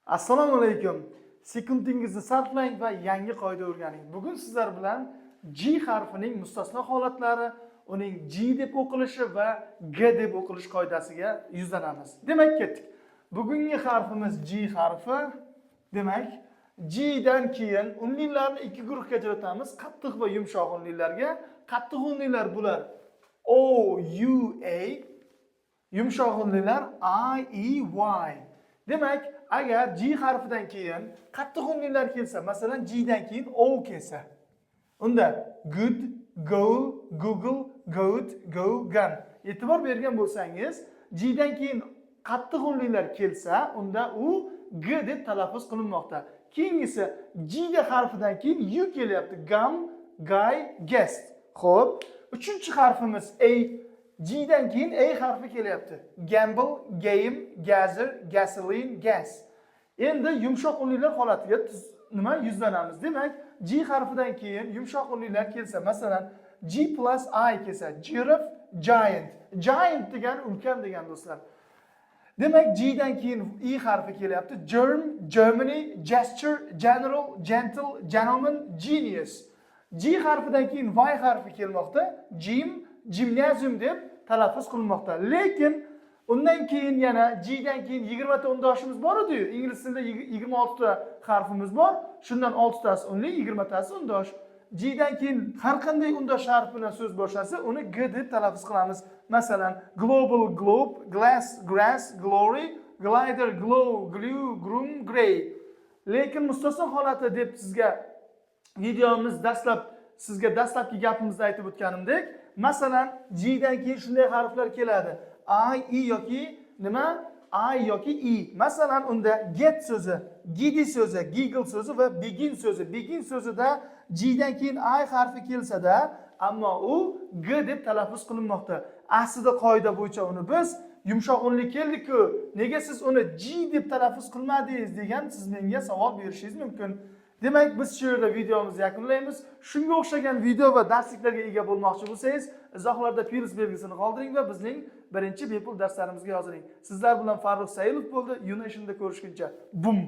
Assalomu alaykum. Sekundingizni sarflang va yangi qoida o'rganing. Bugun sizlar bilan G harfining mustasno holatlari, uning G deb o'qilishi va G deb o'qilish qoidasiga yuzlanamiz. Demak, ketdik. Bugungi harfimiz G harfi. Demak, G dan keyin unlilarni ikki guruhga ajratamiz. Qattiq va yumshoq unlilarga. Qattiq unlilar bular O, U, A. Yumshoq unlilar I, E, Y. Demak, agar G harfidan keyin qattiq unlilar kelsa, masalan G dan keyin O kelsa, unda good, goal, google, goat, go, gun. E'tibor bergan bo'lsangiz, G dan keyin qattiq unlilar kelsa, unda u G deb talaffuz qilinmoqda. Keyingisi G harfidan keyin U kelyapti. Gum, guy, guest. Xo'p, uchinchi harfimiz A. G dan keyin A harfi kelyapti. Gamble, game, gather, gasoline, gas. Endi yumshoq unlilar holatiga yuzlanamiz. Demak, G harfidan keyin yumshoq unlilar kelsa, masalan, G plus I kelsa, giraffe, giant. Giant degani ulkan degan do'stlar. Demak, G dan keyin E harfi kelyapti. Germ, Germany, gesture, general, gentle, gentleman, genius. G harfidan keyin Y harfi kelmoqda. Gym, gimnazium deb talaffuz qilinmoqda. Lekin undan keyin yana G dan keyin 20 ta undoshimiz bor edi-yu. Ingliz tilida 26 ta harfimiz bor. Shundan 6 tasi unli, 20 tasi undosh. G dan keyin har qanday undosh harf bilan so'z boshlasa, uni G deb talaffuz qilamiz. Masalan, global, globe, glass, grass, glory, glider, glow, glue, groom, gray. Lekin mustasno holati deb sizga videomiz dastlabki gapimizda aytib o'tganimdek, masalan, G dan keyin shunday harflar keladi. I, E yoki nima? I yoki E. Masalan, unda get so'zi, giddy so'zi, giggle so'zi va begin so'zi. Begin so'zida G dan keyin I harfi kelsa-da, ammo u G deb talaffuz qilinmoqda. Aslida qoida bo'yicha uni biz yumshoq unli keldi-ku, nega siz uni G deb talaffuz qilmadingiz degan siz menga savol berishingiz mumkin. Demak, biz shu yerda videomizni yakunlaymiz. Shunga o'xshagan video va darsliklarga ega bo'lmoqchi bo'lsangiz, izohlarda plus belgisini qoldiring va bizning birinchi bepul darslarimizga yoziling. Sizlar bilan Farruh Sailov bo'ldi. Yo'nalishimda ko'rishguncha. Bum!